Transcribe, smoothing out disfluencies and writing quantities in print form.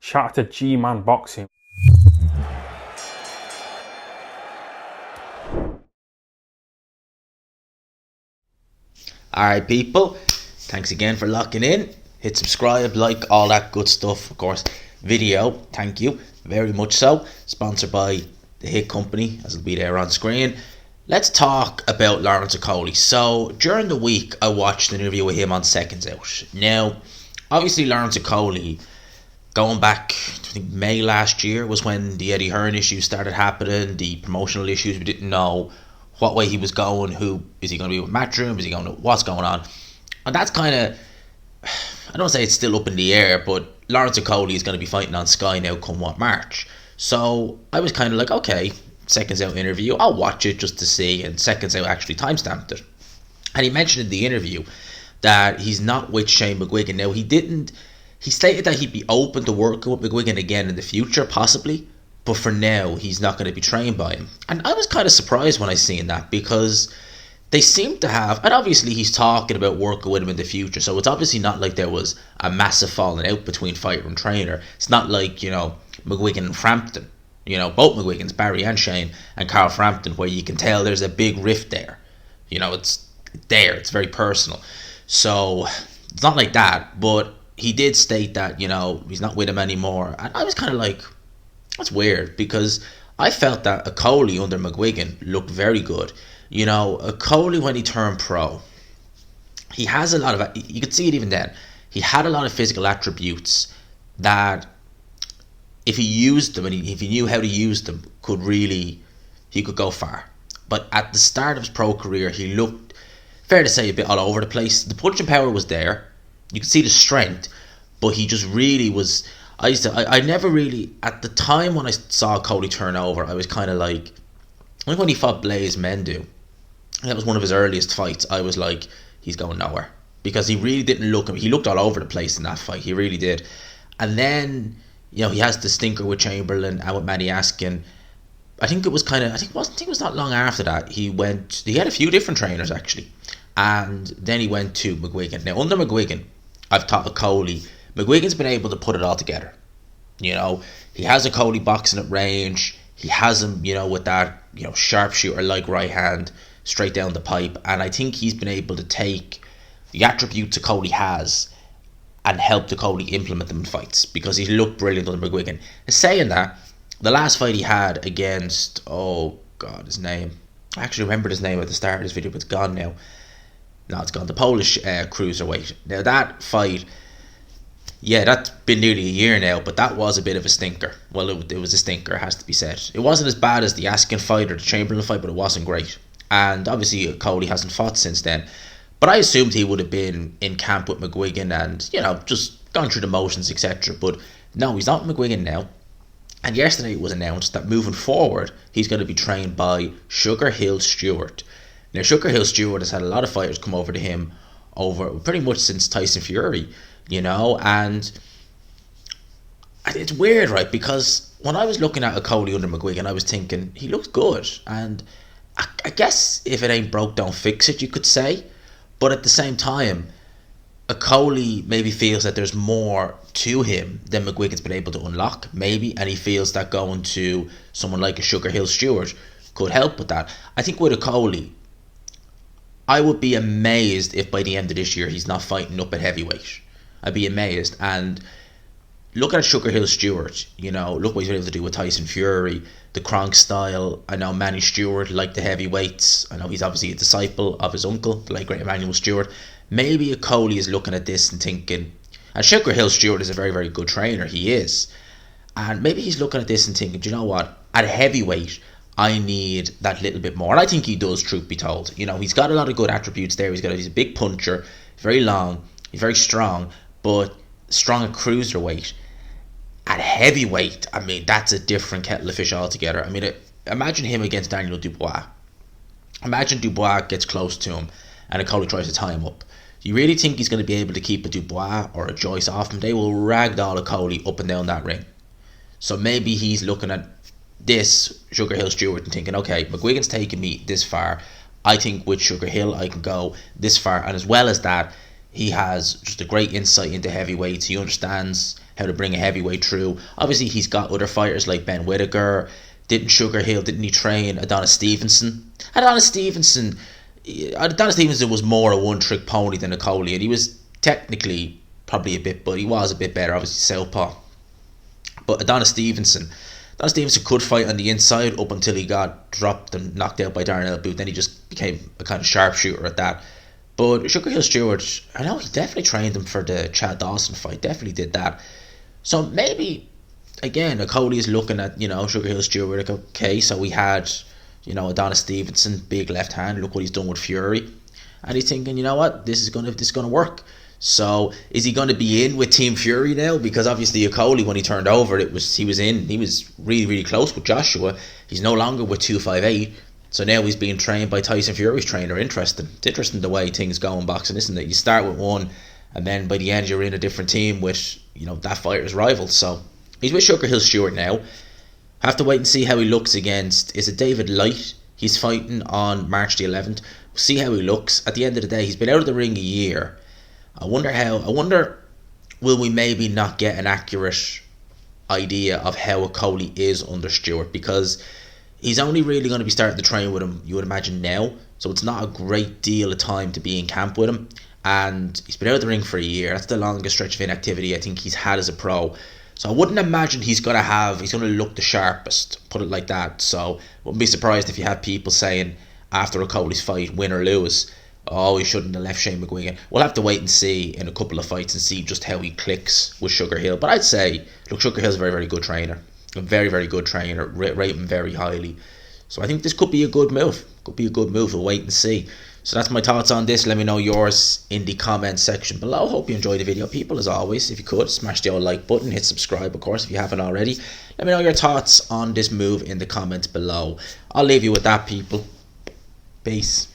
Shout out to G-Man Boxing. Alright people, thanks again for locking in. Hit subscribe, like, all that good stuff. Of course, video, thank you very much so. Sponsored by the Hit Company, as it'll be there on screen. Let's talk about Lawrence Okolie. So during the week I watched an interview with him on Seconds Out. Now obviously Lawrence Okolie, going back, I think May last year was when the Eddie Hearn issues started happening, the promotional issues. We didn't know what way he was going. Who is he going to be with Matchroom? Is he going to, what's going on? And that's kind of, I don't say it's still up in the air, but Lawrence Okolie is going to be fighting on Sky now come what March. So I was kind of like, okay, Seconds Out interview, I'll watch it just to see. And Seconds Out actually timestamped it, and he mentioned in the interview that he's not with Shane McGuigan. Now he stated that he'd be open to working with McGuigan again in the future, possibly, but for now he's not going to be trained by him. And I was kind of surprised when I seen that, because they seem to have, and obviously he's talking about working with him in the future, so it's obviously not like there was a massive falling out between fighter and trainer. It's not like, McGuigan and Frampton, both McGuigans, Barry and Shane, and Carl Frampton, where you can tell there's a big rift there. It's there, it's very personal. So it's not like that, but he did state that, he's not with him anymore. And I was kind of like, that's weird, because I felt that Okolie under McGuigan looked very good. Okolie, when he turned pro, he has a lot of, you could see it even then, he had a lot of physical attributes that if he used them, and if he knew how to use them, he could go far. But at the start of his pro career, he looked, fair to say, a bit all over the place. The punching power was there, you could see the strength, but he just really was, I never really, at the time when I saw Okolie turn over, I was kind of like, I think when he fought Blaze Mendu, that was one of his earliest fights, I was like, he's going nowhere, because he really didn't look, he looked all over the place in that fight, he really did. And then, he has the stinker with Chamberlain and with Matty Askin. I think it was not long after that, he had a few different trainers actually, and then he went to McGuigan. Now under McGuigan, I've taught Okolie, McGuigan's been able to put it all together. He has Okolie boxing at range, he has him, with that, sharpshooter like right hand straight down the pipe, and I think he's been able to take the attributes Okolie has and help Okolie implement them in fights, because he looked brilliant under McGuigan. Saying that, the last fight he had against, oh god, his name, I actually remembered his name at the start of this video, but it's gone now. No, it's gone. The Polish cruiserweight. Now that fight, yeah, that's been nearly a year now, but that was a bit of a stinker. Well, it was a stinker, has to be said. It wasn't as bad as the Askin fight or the Chamberlain fight, but it wasn't great. And obviously Okolie hasn't fought since then. But I assumed he would have been in camp with McGuigan and, just gone through the motions, etc. But no, he's not with McGuigan now. And yesterday it was announced that moving forward, he's going to be trained by Sugar Hill Stewart. Now, Sugar Hill Stewart has had a lot of fighters come over to him over pretty much since Tyson Fury, and it's weird, right? Because when I was looking at Okolie under McGuigan, I was thinking, he looks good. And I guess if it ain't broke, don't fix it, you could say. But at the same time, Okolie maybe feels that there's more to him than McGuigan's been able to unlock, maybe, and he feels that going to someone like a Sugar Hill Stewart could help with that. I think with Okolie, I would be amazed if by the end of this year he's not fighting up at heavyweight. I'd be amazed. And look at Sugar Hill Stewart, look what he's been able to do with Tyson Fury, the Kronk style. I know Manny Stewart liked the heavyweights. I know he's obviously a disciple of his uncle, the late great Emmanuel Stewart. Maybe Okolie is looking at this and thinking, and Sugar Hill Stewart is a very, very good trainer, he is. And maybe he's looking at this and thinking, do you know what, at heavyweight, I need that little bit more. And I think he does, truth be told. He's got a lot of good attributes there. He's a big puncher, very long, he's very strong, but strong at cruiserweight. At heavyweight, I mean, that's a different kettle of fish altogether. I mean, imagine him against Daniel Dubois. Imagine Dubois gets close to him and Okolie tries to tie him up. Do you really think he's going to be able to keep a Dubois or a Joyce off him? They will ragdoll Okolie up and down that ring. So maybe he's looking at this Sugar Hill Stewart and thinking, okay, McGuigan's taking me this far. I think with Sugar Hill I can go this far. And as well as that, He has just a great insight into heavyweights. He understands how to bring a heavyweight through. Obviously, he's got other fighters like Ben Whittaker. Didn't Sugar Hill, didn't he train Adonis Stevenson? Adonis Stevenson was more a one-trick pony than Okolie, and he was technically probably a bit, but he was a bit better, obviously southpaw. But Adonis Stevenson could fight on the inside up until he got dropped and knocked out by Darren Elboot. Then he just became a kind of sharpshooter at that. But Sugar Hill Stewart, I know he definitely trained him for the Chad Dawson fight. Definitely did that. So maybe, again, Okolie is looking at, Sugar Hill Stewart, like, okay, so we had, Adonis Stevenson, big left hand, look what he's done with Fury. And he's thinking, you know what, this is gonna work. So is he going to be in with Team Fury now? Because obviously Okolie, when he turned over, he was really, really close with Joshua. He's no longer with 258. So now he's being trained by Tyson Fury's trainer. Interesting. It's interesting the way things go in boxing, isn't it? You start with one, and then by the end you're in a different team with, that fighter's rival. So he's with Sugar Hill Stewart now. Have to wait and see how he looks against, is it David Light? He's fighting on March the 11th. We'll see how he looks. At the end of the day, he's been out of the ring a year. I wonder will we maybe not get an accurate idea of how Okolie is under Stewart, because he's only really going to be starting to train with him, you would imagine, now. So it's not a great deal of time to be in camp with him. And he's been out of the ring for a year. That's the longest stretch of inactivity I think he's had as a pro. So I wouldn't imagine he's going to look the sharpest, put it like that. So wouldn't be surprised if you have people saying after Okolie's fight, win or lose, oh, he shouldn't have left Shane McGuigan. We'll have to wait and see in a couple of fights and see just how he clicks with Sugar Hill. But I'd say, look, Sugar Hill's a very, very good trainer. A very, very good trainer. Rate him very highly. So I think this could be a good move. We'll wait and see. So that's my thoughts on this. Let me know yours in the comment section below. Hope you enjoyed the video, people. As always, if you could, smash the old like button. Hit subscribe, of course, if you haven't already. Let me know your thoughts on this move in the comments below. I'll leave you with that, people. Peace.